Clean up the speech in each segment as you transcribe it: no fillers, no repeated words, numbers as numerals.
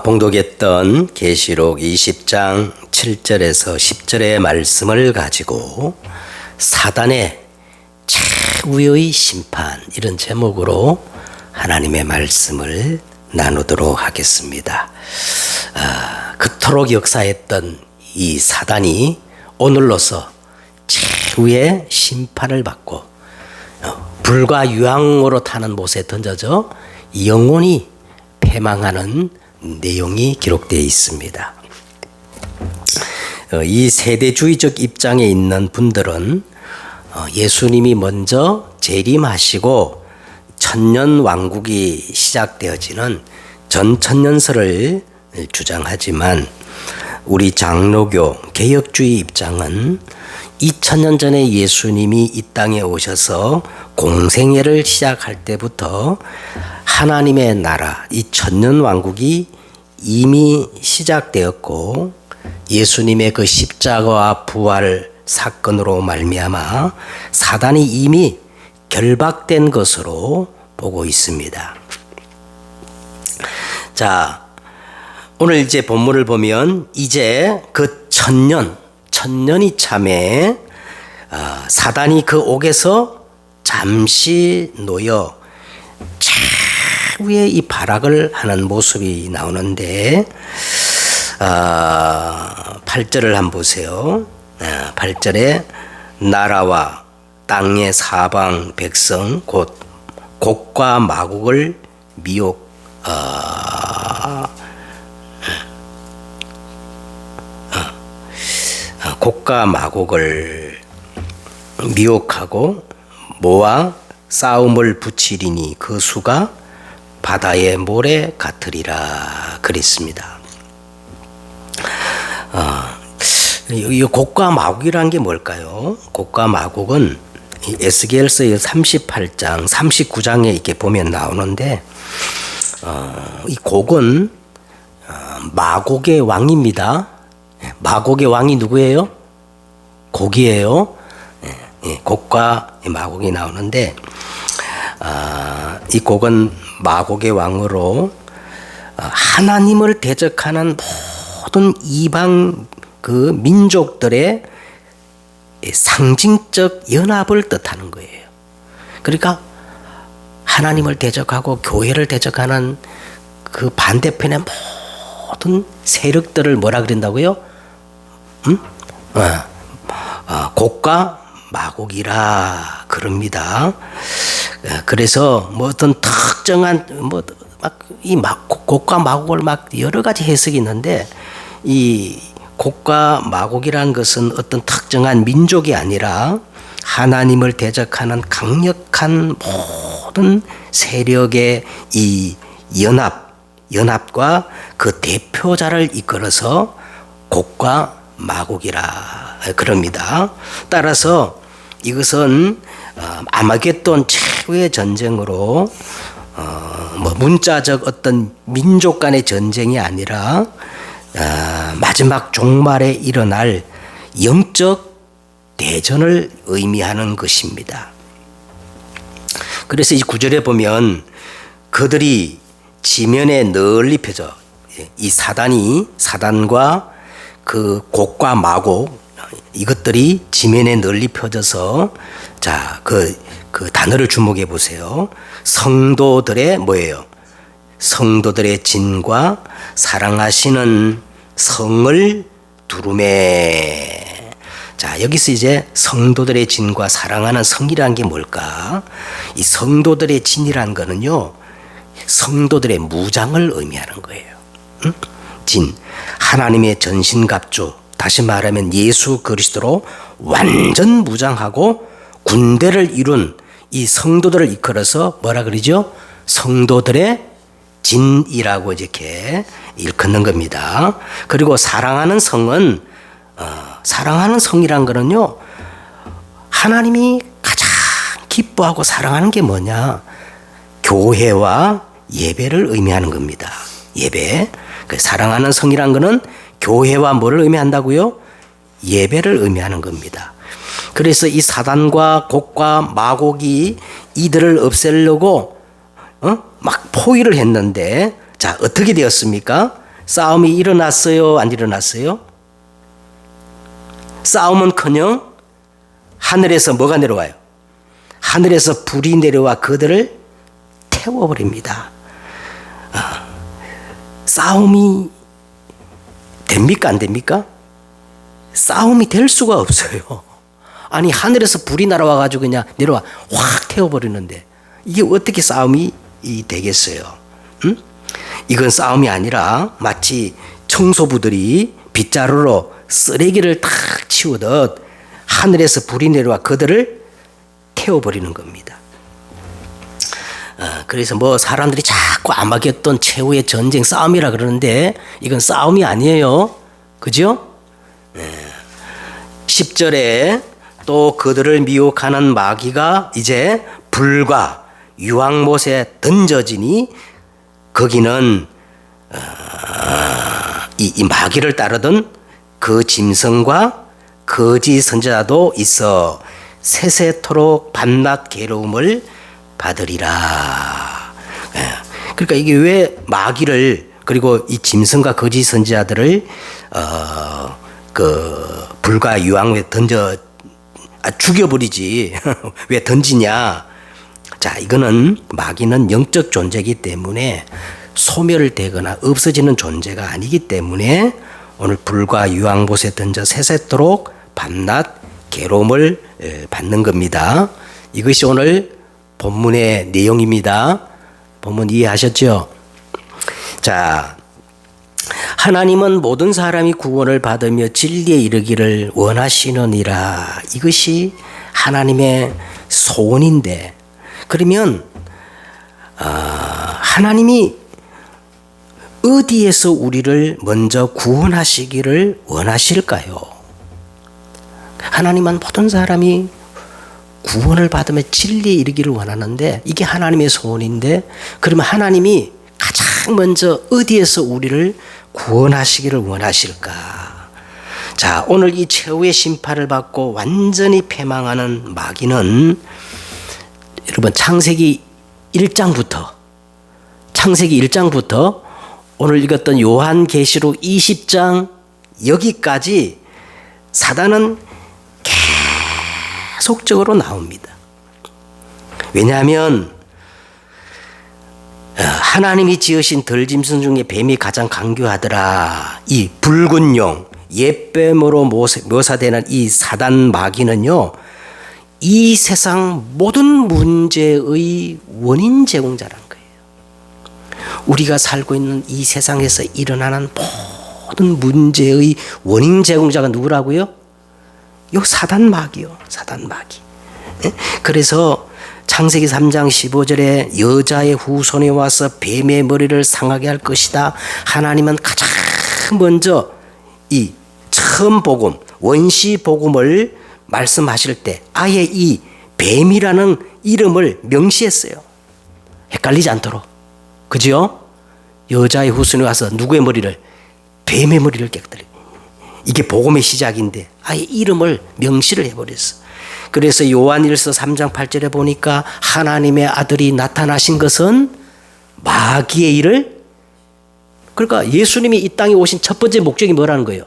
봉독했던 계시록 20장 7절에서 10절의 말씀을 가지고 사단의 최후의 심판, 이런 제목으로 하나님의 말씀을 나누도록 하겠습니다. 그토록 역사했던 이 사단이 오늘로서 최후의 심판을 받고 불과 유황으로 타는 못에 던져져 영원히 패망하는 내용이 기록되어 있습니다. 이 세대주의적 입장에 있는 분들은 예수님이 먼저 재림하시고 천년왕국이 시작되어지는 전천년설을 주장하지만 우리 장로교 개혁주의 입장은 2000년 전에 예수님이 이 땅에 오셔서 공생애를 시작할 때부터 하나님의 나라, 이 천년왕국이 이미 시작되었고 예수님의 그 십자가와 부활 사건으로 말미암아 사단이 이미 결박된 것으로 보고 있습니다. 자, 오늘 이제 본문을 보면 이제 그 천년이 참에 사단이 그 옥에서 잠시 놓여 최후의 이 발악을 하는 모습이 나오는데 8절을 한번 보세요. 8절에 나라와 땅의 사방 백성 곧 곡과 마곡을 곡과 마곡을 미혹하고 모아 싸움을 붙이리니 그 수가 바다의 모래 같으리라 그랬습니다. 이 곡과 마곡이라는 게 뭘까요? 곡과 마곡은 에스겔서의 38장, 39장에 이렇게 보면 나오는데 이 곡은 마곡의 왕입니다. 마곡의 왕이 누구예요? 곡이에요. 곡과 마곡이 나오는데 이 곡은 마곡의 왕으로 하나님을 대적하는 모든 이방 그 민족들의 상징적 연합을 뜻하는 거예요. 그러니까 하나님을 대적하고 교회를 대적하는 그 반대편의 모든 세력들을 뭐라 그런다고요? 곡과 마곡이라 그럽니다. 그래서 뭐 어떤 특정한 곡과 마곡을 여러 가지 해석이 있는데 이 곡과 마곡이라는 것은 어떤 특정한 민족이 아니라 하나님을 대적하는 강력한 모든 세력의 이 연합과 그 대표자를 이끌어서 곡과 마곡이라 그럽니다. 따라서 이것은 아마겟돈 최후의 전쟁으로 문자적 어떤 민족 간의 전쟁이 아니라 마지막 종말에 일어날 영적 대전을 의미하는 것입니다. 그래서 이 구절에 보면 그들이 지면에 널리 펴져 이 사단과 그 곡과 마곡 이것들이 지면에 널리 펴져서 자, 그 단어를 주목해 보세요. 성도들의 뭐예요? 성도들의 진과 사랑하시는 성을 두루매. 자, 여기서 이제 성도들의 진과 사랑하는 성이라는 게 뭘까? 이 성도들의 진이라는 거는요, 성도들의 무장을 의미하는 거예요. 진, 하나님의 전신갑주, 다시 말하면 예수 그리스도로 완전 무장하고 군대를 이룬 이 성도들을 이끌어서 뭐라 그러죠? 성도들의 진이라고 이렇게 일컫는 겁니다. 그리고 사랑하는 성은 사랑하는 성이란 거는요, 하나님이 가장 기뻐하고 사랑하는 게 뭐냐? 교회와 예배를 의미하는 겁니다. 예배. 사랑하는 성이란 거는 교회와 뭐를 의미한다고요? 예배를 의미하는 겁니다. 그래서 이 사단과 곡과 마곡이 이들을 없애려고 막 포위를 했는데 자, 어떻게 되었습니까? 싸움이 일어났어요? 안 일어났어요? 싸움은커녕 하늘에서 뭐가 내려와요? 하늘에서 불이 내려와 그들을 태워버립니다. 싸움이 됩니까? 안 됩니까? 싸움이 될 수가 없어요. 아니, 하늘에서 불이 날아와가지고 그냥 내려와 확 태워버리는데 이게 어떻게 싸움이 되겠어요? 응? 이건 싸움이 아니라 마치 청소부들이 빗자루로 쓰레기를 탁 치우듯 하늘에서 불이 내려와 그들을 태워버리는 겁니다. 그래서 뭐 사람들이 자꾸 아마겟돈 최후의 전쟁 싸움이라 그러는데 이건 싸움이 아니에요. 그죠? 10절에 또 그들을 미혹하는 마귀가 이제 불과 유황못에 던져지니 거기는 이 마귀를 따르던 그 짐승과 거짓 선지자도 있어 세세토록 밤낮 괴로움을 받으리라. 그러니까 이게 왜 마귀를 그리고 이 짐승과 거짓 선지자들을 그 불과 유황에 죽여버리지 왜 던지냐? 자, 이거는 마귀는 영적 존재이기 때문에 소멸되거나 없어지는 존재가 아니기 때문에 오늘 불과 유황못에 던져 세세토록 밤낮 괴로움을 받는 겁니다. 이것이 오늘 본문의 내용입니다. 본문 이해하셨죠? 자, 하나님은 모든 사람이 구원을 받으며 진리에 이르기를 원하시느니라. 이것이 하나님의 소원인데, 그러면 하나님이 어디에서 우리를 먼저 구원하시기를 원하실까요? 하나님은 모든 사람이 구원을 받으며 진리에 이르기를 원하는데 이게 하나님의 소원인데, 그러면 하나님이 가장 먼저 어디에서 우리를 구원하시기를 원하실까? 자, 오늘 이 최후의 심판을 받고 완전히 패망하는 마귀는 여러분 창세기 1장부터 오늘 읽었던 요한계시록 20장 여기까지 사단은 계속적으로 나옵니다. 왜냐하면 하나님이 지으신 들짐승 중에 뱀이 가장 강교하더라. 이 붉은 용, 옛뱀으로 묘사되는 이 사단 마귀는요, 이 세상 모든 문제의 원인 제공자란 거예요. 우리가 살고 있는 이 세상에서 일어나는 모든 문제의 원인 제공자가 누구라고요? 요 사단 마귀요. 사단 마귀. 그래서 창세기 3장 15절에 여자의 후손이 와서 뱀의 머리를 상하게 할 것이다. 하나님은 가장 먼저 이 처음 복음, 원시 복음을 말씀하실 때 아예 이 뱀이라는 이름을 명시했어요. 헷갈리지 않도록. 그죠? 여자의 후손이 와서 누구의 머리를? 뱀의 머리를 깨뜨려. 이게 복음의 시작인데 아예 이름을 명시를 해버렸어. 그래서 요한일서 3장 8절에 보니까 하나님의 아들이 나타나신 것은 마귀의 일을, 그러니까 예수님이 이 땅에 오신 첫 번째 목적이 뭐라는 거예요?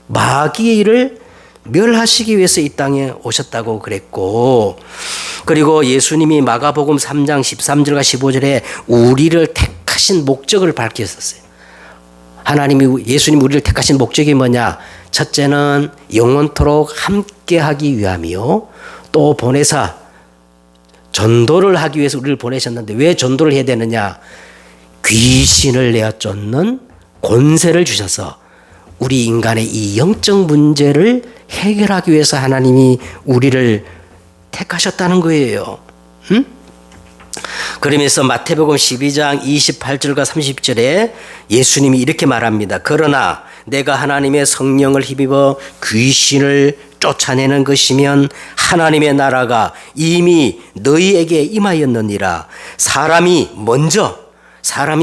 마귀의 일을 멸하시기 위해서 이 땅에 오셨다고 그랬고, 그리고 예수님이 마가복음 3장 13절과 15절에 우리를 택하신 목적을 밝혔었어요. 예수님이 우리를 택하신 목적이 뭐냐? 첫째는 영원토록 함께하기 위함이요, 또 보내사 전도를 하기 위해서 우리를 보내셨는데 왜 전도를 해야 되느냐? 귀신을 내어 쫓는 권세를 주셔서 우리 인간의 이 영적 문제를 해결하기 위해서 하나님이 우리를 택하셨다는 거예요. 응? 그러면서 마태복음 12장 28절과 30절에 예수님이 이렇게 말합니다. 그러나 내가 하나님의 성령을 힘입어 귀신을 쫓아내는 것이면 하나님의 나라가 이미 너희에게 임하였느니라. 사람이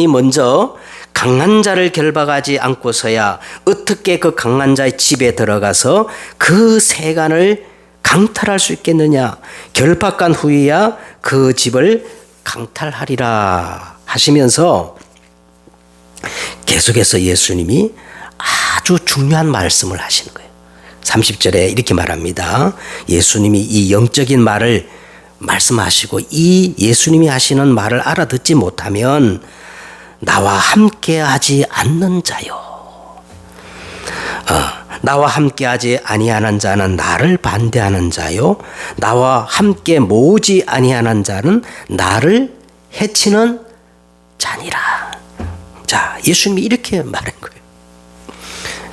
먼저 강한 자를 결박하지 않고서야 어떻게 그 강한 자의 집에 들어가서 그 세간을 강탈할 수 있겠느냐? 결박한 후에야 그 집을 강탈하리라 하시면서 계속해서 예수님이 아주 중요한 말씀을 하시는 거예요. 30절에 이렇게 말합니다. 예수님이 이 영적인 말을 말씀하시고 이 예수님이 하시는 말을 알아듣지 못하면 나와 함께하지 않는 자요. 나와 함께하지 아니하는 자는 나를 반대하는 자요. 나와 함께 모으지 아니하는 자는 나를 해치는 자니라. 자, 예수님이 이렇게 말한 거예요.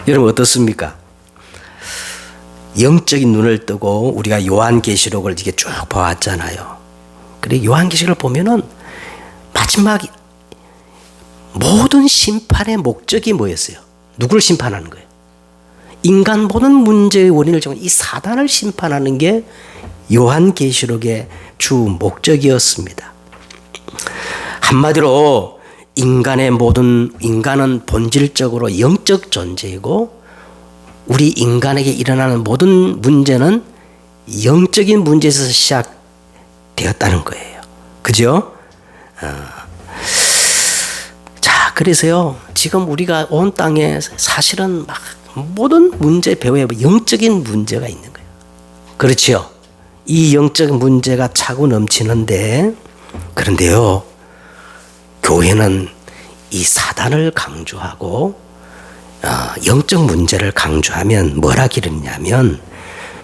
여러분 어떻습니까? 영적인 눈을 뜨고 우리가 요한계시록을 이렇게 쭉 봐왔잖아요. 그리고 요한계시록을 보면은 마지막 모든 심판의 목적이 뭐였어요? 누구를 심판하는 거예요? 인간 모든 문제의 원인을 정한 이 사단을 심판하는 게 요한계시록의 주 목적이었습니다. 한마디로 인간은 본질적으로 영적 존재이고 우리 인간에게 일어나는 모든 문제는 영적인 문제에서 시작되었다는 거예요. 그죠? 자, 그래서요, 지금 우리가 온 땅에 사실은 막 모든 문제 배우에 영적인 문제가 있는 거예요. 그렇죠? 이 영적 문제가 차고 넘치는데, 그런데요, 교회는 이 사단을 강조하고 영적 문제를 강조하면 뭐라 기르냐면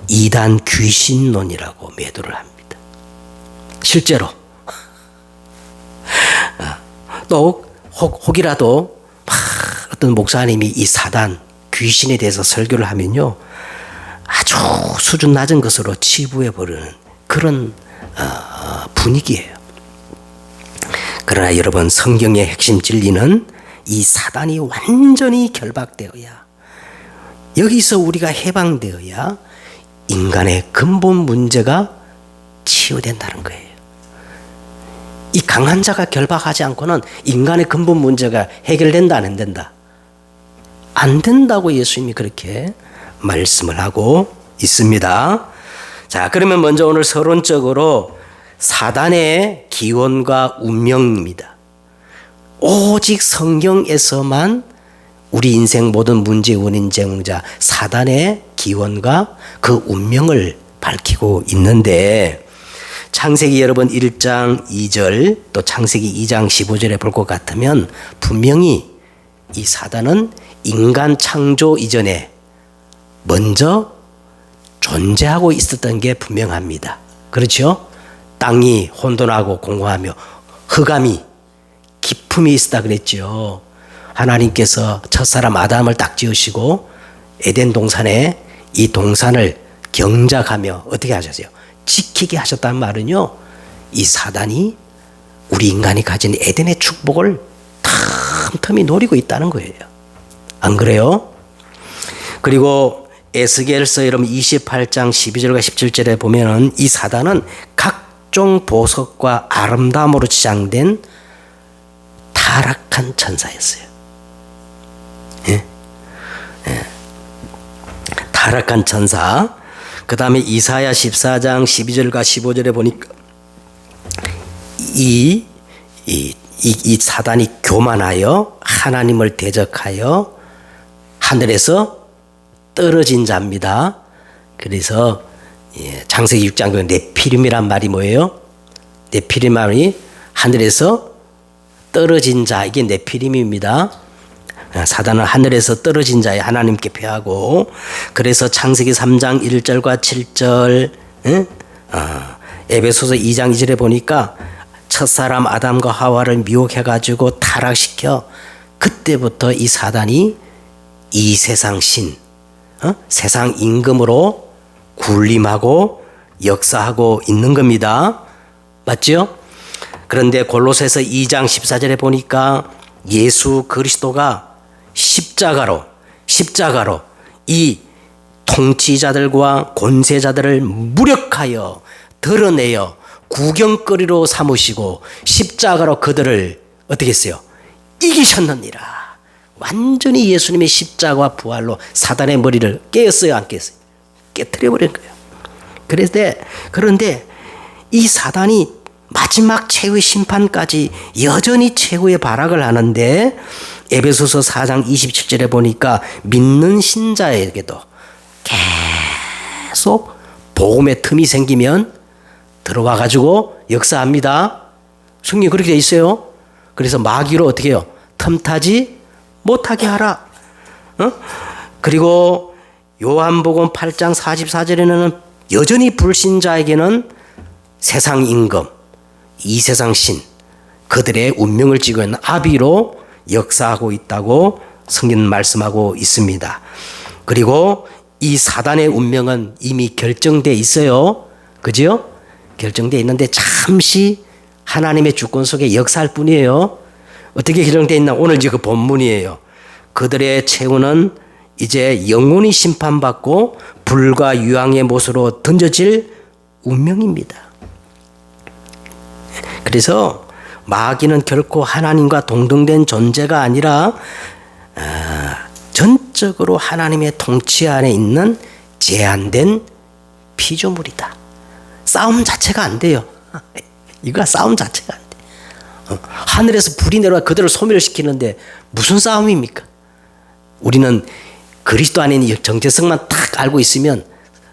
이단 귀신론이라고 매도를 합니다. 실제로 또 혹이라도 어떤 목사님이 이 사단 귀신에 대해서 설교를 하면요 아주 수준 낮은 것으로 치부해버리는 그런 분위기예요. 그러나 여러분, 성경의 핵심 진리는 이 사단이 완전히 결박되어야, 여기서 우리가 해방되어야 인간의 근본 문제가 치유된다는 거예요. 이 강한 자가 결박하지 않고는 인간의 근본 문제가 해결된다, 안 된다? 안 된다고 예수님이 그렇게 말씀을 하고 있습니다. 자, 그러면 먼저 오늘 서론적으로 사단의 기원과 운명입니다. 오직 성경에서만 우리 인생 모든 문제의 원인 제공자 사단의 기원과 그 운명을 밝히고 있는데, 창세기 여러분 1장 2절 또 창세기 2장 15절에 볼 것 같으면 분명히 이 사단은 인간 창조 이전에 먼저 존재하고 있었던 게 분명합니다. 그렇죠? 땅이 혼돈하고 공허하며 흑암이 기품이 있었다 그랬죠. 하나님께서 첫사람 아담을 딱 지으시고 에덴 동산에 이 동산을 경작하며 어떻게 하셨어요? 지키게 하셨다는 말은요, 이 사단이 우리 인간이 가진 에덴의 축복을 틈틈이 노리고 있다는 거예요. 안 그래요? 그리고 에스겔서 여러분 28장 12절과 17절에 보면은 이 사단은 각종 보석과 아름다움으로 치장된 타락한 천사였어요. 예? 예. 타락한 천사. 그 다음에 이사야 14장 12절과 15절에 보니까 이 사단이 교만하여 하나님을 대적하여 하늘에서 떨어진 자입니다. 그래서 창세기 6장 네피림이란 말이 뭐예요? 네피림 말이 하늘에서 떨어진 자, 이게 네피림입니다. 사단은 하늘에서 떨어진 자에 하나님께 패하고, 그래서 창세기 3장 1절과 7절, 에베소서 2장 2절에 보니까 첫사람 아담과 하와를 미혹해가지고 타락시켜 그때부터 이 사단이 이 세상 신, 세상 임금으로 군림하고 역사하고 있는 겁니다. 맞죠? 그런데 골로새서 2장 14절에 보니까 예수 그리스도가 십자가로 이 통치자들과 권세자들을 무력하여 드러내어 구경거리로 삼으시고 십자가로 그들을 어떻게 했어요? 이기셨느니라. 완전히 예수님의 십자가와 부활로 사단의 머리를 깨었어요, 안 깨었어요? 깨트려버린 거예요. 그런데 이 사단이 마지막 최후의 심판까지 여전히 최후의 발악을 하는데, 에베소서 4장 27절에 보니까 믿는 신자에게도 계속 복음의 틈이 생기면 들어와 가지고 역사합니다. 성경이 그렇게 돼 있어요. 그래서 마귀로 어떻게 해요? 틈타지 못하게 하라. 그리고 요한복음 8장 44절에는 여전히 불신자에게는 세상 임금, 이 세상 신, 그들의 운명을 쥐고 있는 아비로 역사하고 있다고 성경 말씀하고 있습니다. 그리고 이 사단의 운명은 이미 결정되어 있어요. 그죠? 결정되어 있는데 잠시 하나님의 주권 속에 역사할 뿐이에요. 어떻게 결정되어 있나? 오늘 이제 그 본문이에요. 그들의 최후는 이제 영원히 심판받고 불과 유황의 못으로 던져질 운명입니다. 그래서 마귀는 결코 하나님과 동등된 존재가 아니라 전적으로 하나님의 통치 안에 있는 제한된 피조물이다. 싸움 자체가 안 돼요. 이거 싸움 자체가 안 돼. 하늘에서 불이 내려와 그들을 소멸시키는데 무슨 싸움입니까? 우리는 그리스도 안에 있는 정체성만 딱 알고 있으면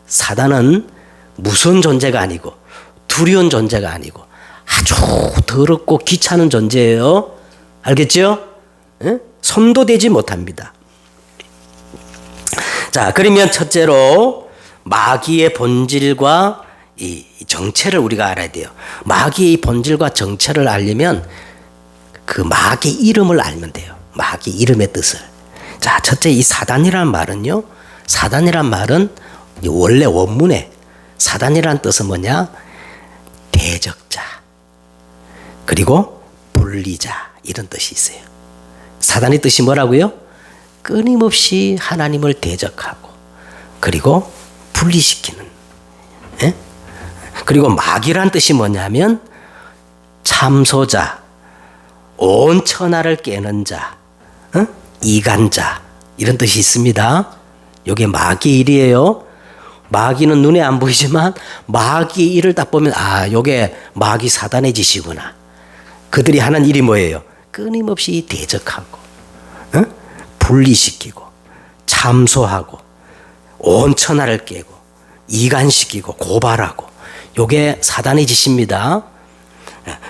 사단은 무서운 존재가 아니고 두려운 존재가 아니고 아주 더럽고 귀찮은 존재예요. 알겠죠? 예? 손도 대지 못합니다. 자, 그러면 첫째로 마귀의 본질과 이 정체를 우리가 알아야 돼요. 마귀의 본질과 정체를 알려면 그 마귀 이름을 알면 돼요. 마귀 이름의 뜻을. 자, 첫째 이 사단이란 말은요. 사단이란 말은 원래 원문에 사단이란 뜻은 뭐냐? 대적자. 그리고 분리자 이런 뜻이 있어요. 사단의 뜻이 뭐라고요? 끊임없이 하나님을 대적하고 그리고 분리시키는. 예? 그리고 마귀란 뜻이 뭐냐면 참소자, 온 천하를 깨는 자, 이간자 이런 뜻이 있습니다. 이게 마귀의 일이에요. 마귀는 눈에 안 보이지만 마귀의 일을 딱 보면 이게 마귀 사단의 짓이구나. 그들이 하는 일이 뭐예요? 끊임없이 대적하고 분리시키고 참소하고 온 천하를 깨고 이간시키고 고발하고 이게 사단의 짓입니다.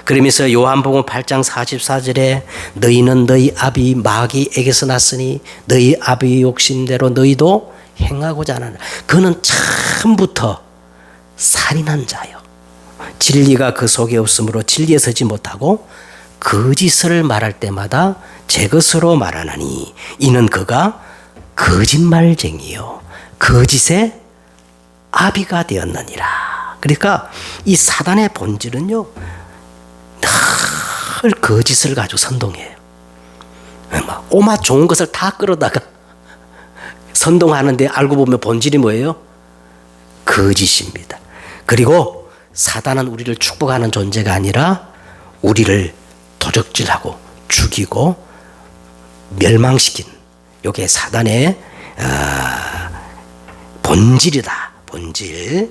그러면서 요한복음 8장 44절에 너희는 너희 아비 마귀에게서 났으니 너희 아비의 욕심대로 너희도 행하고자 하느라. 그는 처음부터 살인한 자요. 진리가 그 속에 없으므로 진리에 서지 못하고 거짓을 말할 때마다 제 것으로 말하나니 이는 그가 거짓말쟁이요 거짓의 아비가 되었느니라. 그러니까 이 사단의 본질은요 늘 거짓을 가지고 선동해요. 오만 좋은 것을 다 끌어다가 선동하는데 알고 보면 본질이 뭐예요? 거짓입니다. 그리고 사단은 우리를 축복하는 존재가 아니라 우리를 도적질하고 죽이고 멸망시킨 이게 사단의 본질이다. 본질.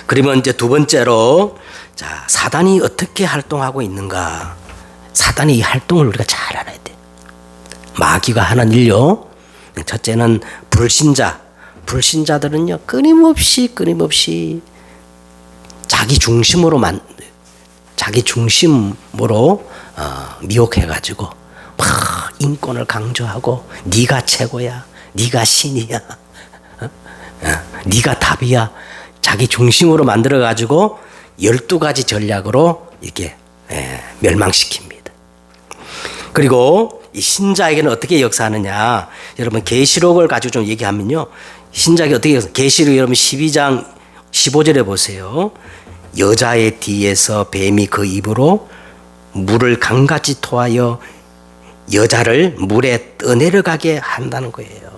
그러면 이제 두 번째로 자, 사단이 어떻게 활동하고 있는가? 사단의 이 활동을 우리가 잘 알아야 돼. 마귀가 하는 일요. 첫째는 불신자. 불신자들은요 끊임없이 자기 중심으로 미혹해가지고 막 인권을 강조하고 네가 최고야, 네가 신이야, 네가 답이야. 자기 중심으로 만들어가지고 12가지 전략으로 이렇게 멸망시킵니다. 그리고 이 신자에게는 어떻게 역사하느냐? 여러분 계시록을 가지고 좀 얘기하면요. 신자에게 어떻게 역사? 계시록 여러분 12장 15절에 보세요. 여자의 뒤에서 뱀이 그 입으로 물을 강같이 토하여 여자를 물에 떠내려가게 한다는 거예요.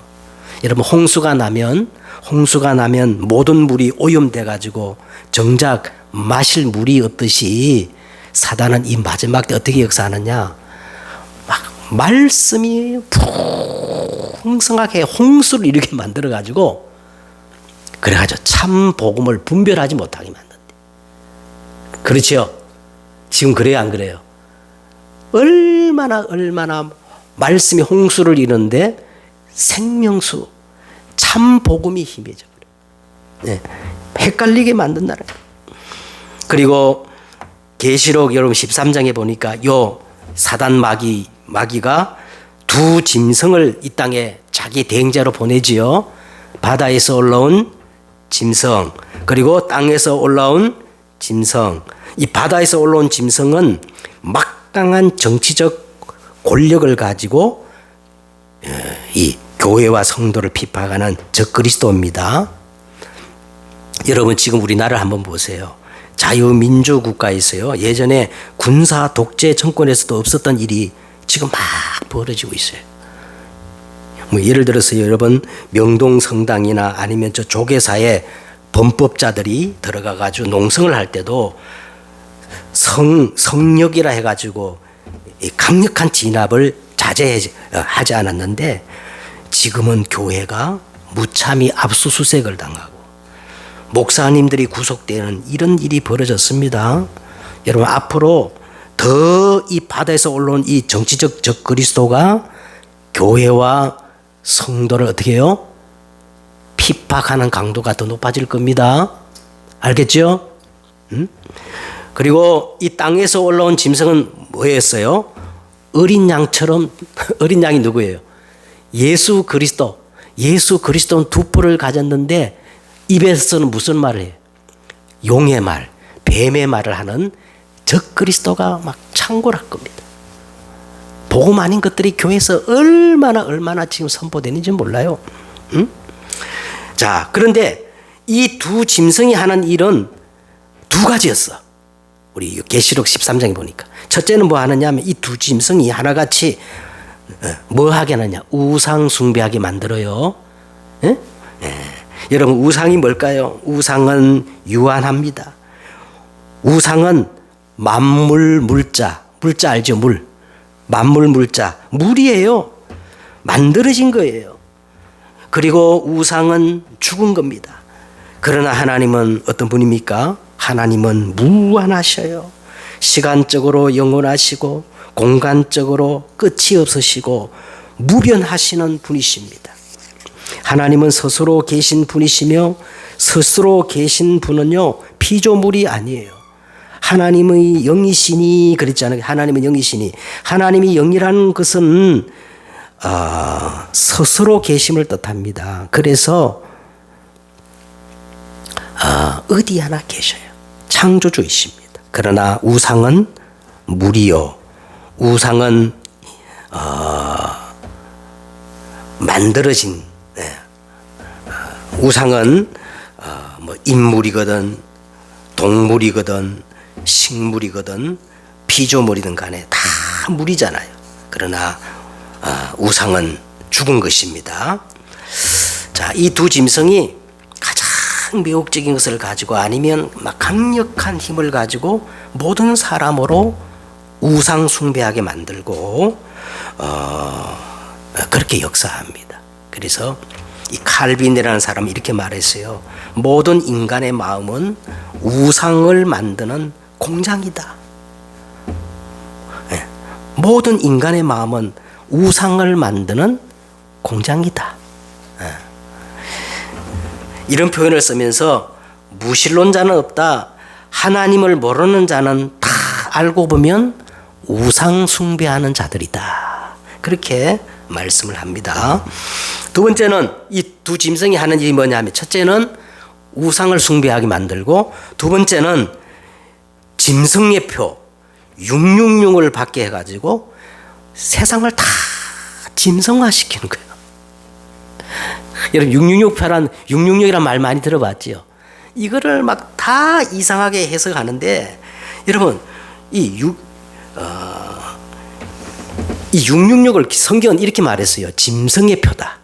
여러분 홍수가 나면 모든 물이 오염돼 가지고 정작 마실 물이 없듯이 사단은 이 마지막 때 어떻게 역사하느냐? 막 말씀이 풍성하게 홍수를 이렇게 만들어 가지고 그래가지고 참 복음을 분별하지 못하게 만든대. 그렇죠? 지금 그래요, 안 그래요? 얼마나 말씀이 홍수를 이루는데 생명수 참 복음이 힘해져 버려요. 네. 헷갈리게 만든다는 거예요. 그리고 계시록 여러분 13장에 보니까 요 사단 마귀가 두 짐승을 이 땅에 자기 대행자로 보내지요. 바다에서 올라온 짐승, 그리고 땅에서 올라온 짐승. 이 바다에서 올라온 짐승은 막강한 정치적 권력을 가지고 이 교회와 성도를 핍박하는 적그리스도입니다. 여러분 지금 우리나라를 한번 보세요. 자유민주 국가에서요. 예전에 군사 독재 정권에서도 없었던 일이 지금 막 벌어지고 있어요. 뭐 예를 들어서 여러분 명동성당이나 아니면 저 조계사에 범법자들이 들어가 가지고 농성을 할 때도 성역이라 해가지고 강력한 진압을 자제하지 않았는데 지금은 교회가 무참히 압수수색을 당하고 목사님들이 구속되는 이런 일이 벌어졌습니다. 여러분 앞으로 더 이 바다에서 올라온 이 정치적 적그리스도가 교회와 성도를 어떻게 해요? 핍박하는 강도가 더 높아질 겁니다. 알겠죠? 그리고 이 땅에서 올라온 짐승은 뭐였어요? 어린 양처럼. 어린 양이 누구예요? 예수 그리스도. 예수 그리스도는 두 뿔을 가졌는데 입에서는 무슨 말을 해요? 용의 말, 뱀의 말을 하는 적그리스도가 막 창궐할 겁니다. 복음 아닌 것들이 교회에서 얼마나 지금 선포되는지 몰라요. 자, 그런데 이 두 짐승이 하는 일은 두 가지였어. 우리 계시록 13장에 보니까. 첫째는 뭐 하느냐 하면 이 두 짐승이 하나같이 뭐 하게 하느냐? 우상 숭배하게 만들어요. 예? 여러분 우상이 뭘까요? 우상은 유한합니다. 우상은 만물 물자. 물자 알죠? 물. 만물 물자. 물이에요. 만들어진 거예요. 그리고 우상은 죽은 겁니다. 그러나 하나님은 어떤 분입니까? 하나님은 무한하셔요. 시간적으로 영원하시고 공간적으로 끝이 없으시고 무변하시는 분이십니다. 하나님은 스스로 계신 분이시며 스스로 계신 분은요 피조물이 아니에요. 하나님의 영이시니 그랬잖아요. 하나님은 영이시니. 하나님이 영이라는 것은 스스로 계심을 뜻합니다. 그래서 어디 하나 계셔요. 창조주이십니다. 그러나 우상은 물이요. 우상은 만들어진 우상은 뭐 인물이거든 동물이거든 식물이거든 피조물이든 간에 다 물이잖아요. 그러나 우상은 죽은 것입니다. 자, 이 두 짐승이 가장 매혹적인 것을 가지고 아니면 막 강력한 힘을 가지고 모든 사람으로 우상 숭배하게 만들고 그렇게 역사합니다. 그래서 이 칼빈이라는 사람이 이렇게 말했어요. 모든 인간의 마음은 우상을 만드는 공장이다. 네. 모든 인간의 마음은 우상을 만드는 공장이다. 네. 이런 표현을 쓰면서 무신론자는 없다. 하나님을 모르는 자는 다 알고 보면 우상 숭배하는 자들이다. 그렇게 말씀을 합니다. 두 번째는 이 두 짐승이 하는 일이 뭐냐면 첫째는 우상을 숭배하게 만들고 두 번째는 짐승의 표 666을 받게 해가지고 세상을 다 짐승화시키는 거예요. 여러분 666표란 666이란 말 많이 들어봤죠. 이거를 막 다 이상하게 해석하는데 여러분 이 666을 성경은 이렇게 말했어요. 짐승의 표다.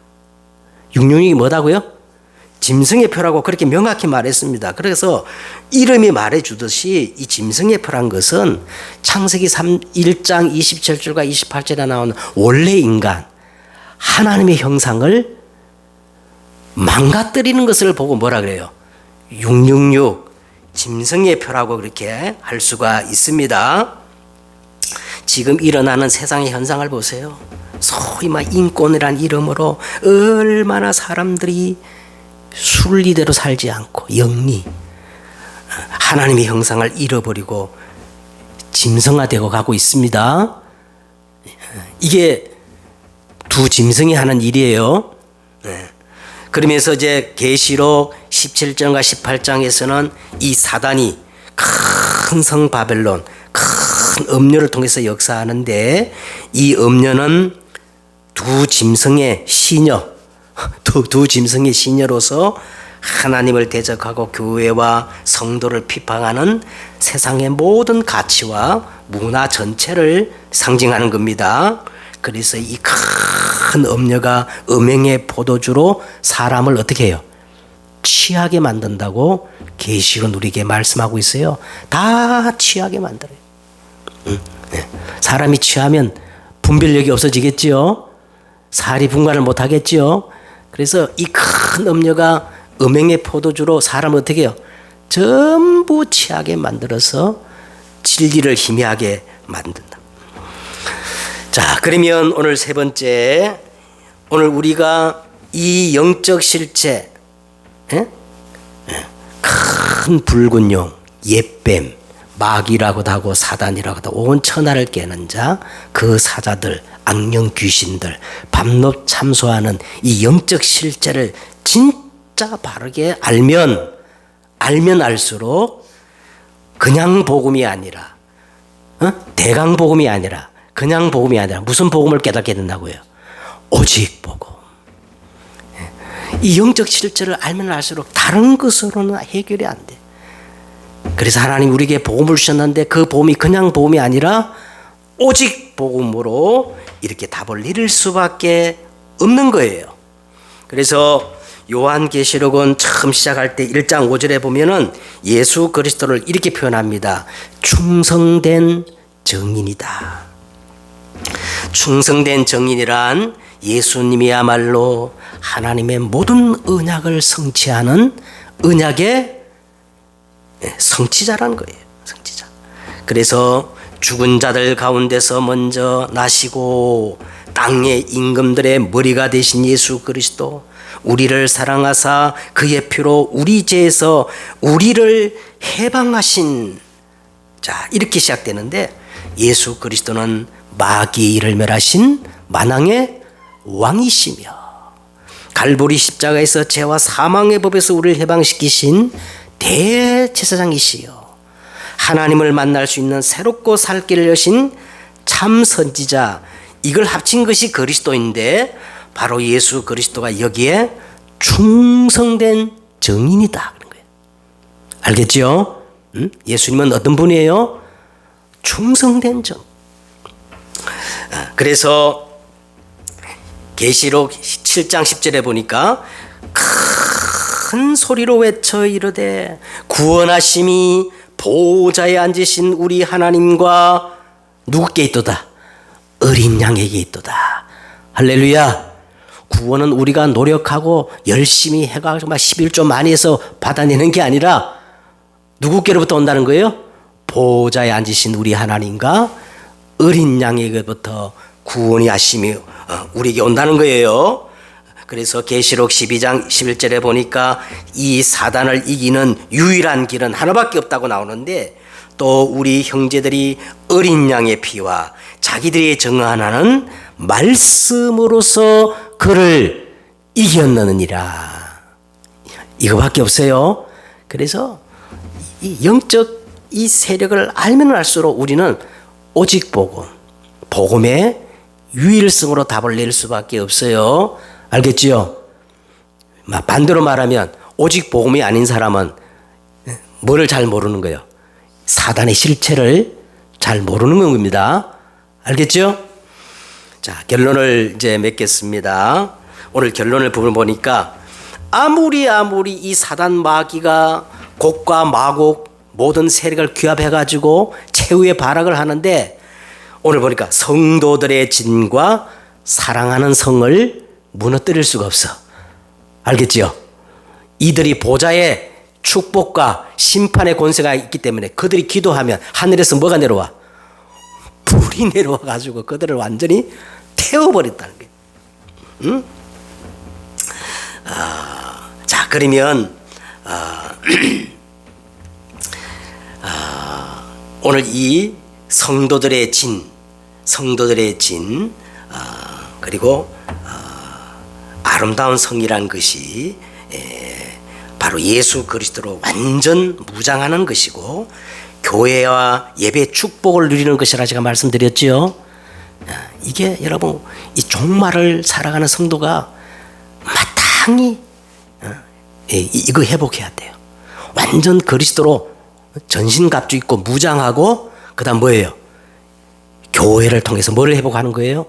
666이 뭐다고요? 짐승의 표라고 그렇게 명확히 말했습니다. 그래서 이름이 말해주듯이 이 짐승의 표란 것은 창세기 1장 27절과 28절에 나오는 원래 인간 하나님의 형상을 망가뜨리는 것을 보고 뭐라 그래요? 666 짐승의 표라고 그렇게 할 수가 있습니다. 지금 일어나는 세상의 현상을 보세요. 소위 인권이란 이름으로 얼마나 사람들이 순리대로 살지 않고 영리, 하나님의 형상을 잃어버리고 짐승화되고 가고 있습니다. 이게 두 짐승이 하는 일이에요. 그러면서 이제 계시록 17장과 18장에서는 이 사단이 큰 성 바벨론, 큰 음료를 통해서 역사하는데, 이 음료는 두 짐승의 시녀, 두 짐승의 시녀로서 하나님을 대적하고 교회와 성도를 비판하는 세상의 모든 가치와 문화 전체를 상징하는 겁니다. 그래서 이 큰 음녀가 음행의 포도주로 사람을 어떻게 해요? 취하게 만든다고 계시록은 우리에게 말씀하고 있어요. 다 취하게 만들어요. 사람이 취하면 분별력이 없어지겠지요. 살이 분간을 못하겠지요. 그래서 이 큰 음녀가 음행의 포도주로 사람을 어떻게 해요? 전부 취하게 만들어서 진리를 희미하게 만든다. 자, 그러면 오늘 세 번째, 오늘 우리가 이 영적 실체, 큰 붉은 용, 옛뱀, 마귀라고도 하고 사단이라고도 하고 온 천하를 깨는 자, 그 사자들, 악령 귀신들, 밤낮 참소하는 이 영적 실체를 진짜 바르게 알면 알수록 그냥 복음이 아니라, 대강 복음이 아니라, 그냥 복음이 아니라 무슨 복음을 깨닫게 된다고요? 오직 복음. 이 영적 실체를 알면 알수록 다른 것으로는 해결이 안 돼. 그래서 하나님 우리에게 복음을 주셨는데 그 복음이 그냥 복음이 아니라 오직 복음으로 이렇게 답을 잃을 수밖에 없는 거예요. 그래서 요한계시록은 처음 시작할 때 1장 5절에 보면은 예수 그리스도를 이렇게 표현합니다. 충성된 정인이다. 충성된 정인이란 예수님이야말로 하나님의 모든 언약을 성취하는 언약의 성취자라는 거예요. 성취자. 그래서 죽은 자들 가운데서 먼저 나시고 땅의 임금들의 머리가 되신 예수 그리스도, 우리를 사랑하사 그의 피로 우리 죄에서 우리를 해방하신, 자, 이렇게 시작되는데, 예수 그리스도는 마귀를 멸하신 만왕의 왕이시며 갈보리 십자가에서 죄와 사망의 법에서 우리를 해방시키신 대제사장이시여 하나님을 만날 수 있는 새롭고 살 길을 여신 참 선지자, 이걸 합친 것이 그리스도인데 바로 예수 그리스도가 여기에 충성된 정인이다 그런 거예요. 알겠죠? 예수님은 어떤 분이에요? 충성된 정. 그래서 계시록 7장 10절에 보니까 큰 소리로 외쳐 이르되 구원하심이 보좌에 앉으신 우리 하나님과 누구께 있도다? 어린 양에게 있도다. 할렐루야. 구원은 우리가 노력하고 열심히 해가지고 막 11조 많이 해서 받아내는 게 아니라 누구께로부터 온다는 거예요? 보좌에 앉으신 우리 하나님과 어린 양에게부터 구원이 하심이 우리에게 온다는 거예요. 그래서 계시록 12장 11절에 보니까 이 사단을 이기는 유일한 길은 하나밖에 없다고 나오는데, 또 우리 형제들이 어린 양의 피와 자기들이 정하는 말씀으로서 그를 이겼느니라. 이거밖에 없어요. 그래서 이 영적 이 세력을 알면 알수록 우리는 오직 복음, 복음의 유일성으로 답을 낼 수밖에 없어요. 알겠지요? 반대로 말하면 오직 복음이 아닌 사람은 뭐를 잘 모르는 거예요? 사단의 실체를 잘 모르는 겁니다. 알겠죠? 자, 결론을 이제 맺겠습니다. 오늘 결론을 보니까 아무리 이 사단 마귀가 곡과 마곡 모든 세력을 규합해가지고 최후의 발악을 하는데, 오늘 보니까 성도들의 진과 사랑하는 성을 무너뜨릴 수가 없어. 알겠지요? 이들이 보좌의 축복과 심판의 권세가 있기 때문에 그들이 기도하면 하늘에서 뭐가 내려와? 불이 내려와 가지고 그들을 완전히 태워버렸다는 거예요. 응? 자, 그러면 오늘 이 성도들의 진, 그리고 아름다운 성이란 것이 바로 예수 그리스도로 완전 무장하는 것이고 교회와 예배 축복을 누리는 것이라 제가 말씀드렸지요. 이게 여러분 이 종말을 살아가는 성도가 마땅히 이거 회복해야 돼요. 완전 그리스도로 전신갑주 입고 무장하고 그다음 뭐예요? 교회를 통해서 뭐를 회복하는 거예요?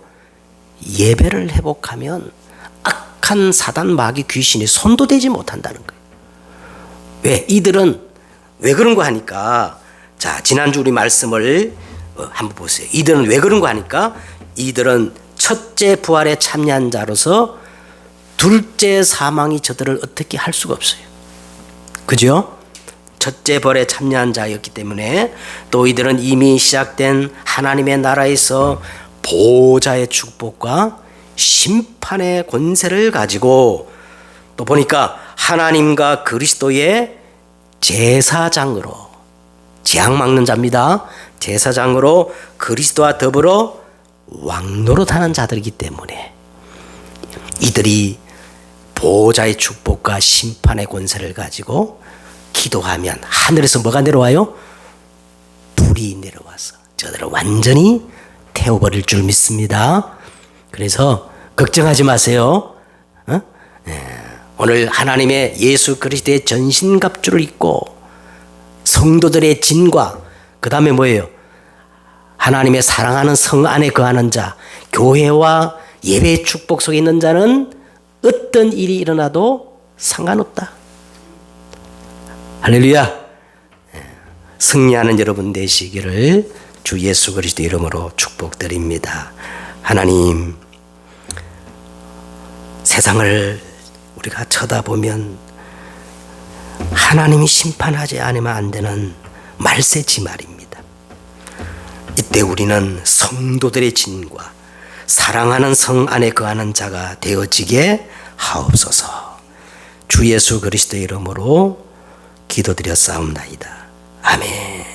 예배를 회복하면 악한 사단 마귀 귀신이 손도 대지 못한다는 거예요. 왜? 이들은 왜 그런 거 하니까 자, 지난주 우리 말씀을 한번 보세요. 이들은 왜 그런 거 하니까 이들은 첫째 부활에 참여한 자로서 둘째 사망이 저들을 어떻게 할 수가 없어요. 그죠? 첫째 벌에 참여한 자였기 때문에 또 이들은 이미 시작된 하나님의 나라에서 보호자의 축복과 심판의 권세를 가지고 또 보니까 하나님과 그리스도의 제사장으로 재앙 막는 자입니다. 제사장으로 그리스도와 더불어 왕노릇하는 자들이기 때문에 이들이 보호자의 축복과 심판의 권세를 가지고 기도하면 하늘에서 뭐가 내려와요? 불이 내려와서 저들을 완전히 태워버릴 줄 믿습니다. 그래서 걱정하지 마세요. 오늘 하나님의 예수 그리스도의 전신갑주를 입고 성도들의 진과 그 다음에 뭐예요? 하나님의 사랑하는 성 안에 거하는 자, 교회와 예배의 축복 속에 있는 자는 어떤 일이 일어나도 상관없다. 할렐루야. 승리하는 여러분 되시기를 주 예수 그리스도 이름으로 축복드립니다. 하나님, 세상을 우리가 쳐다보면 하나님이 심판하지 않으면 안 되는 말세지 말입니다. 이때 우리는 성도들의 진과 사랑하는 성 안에 거하는 자가 되어지게 하옵소서. 주 예수 그리스도 이름으로 기도드렸사옵나이다. 아멘.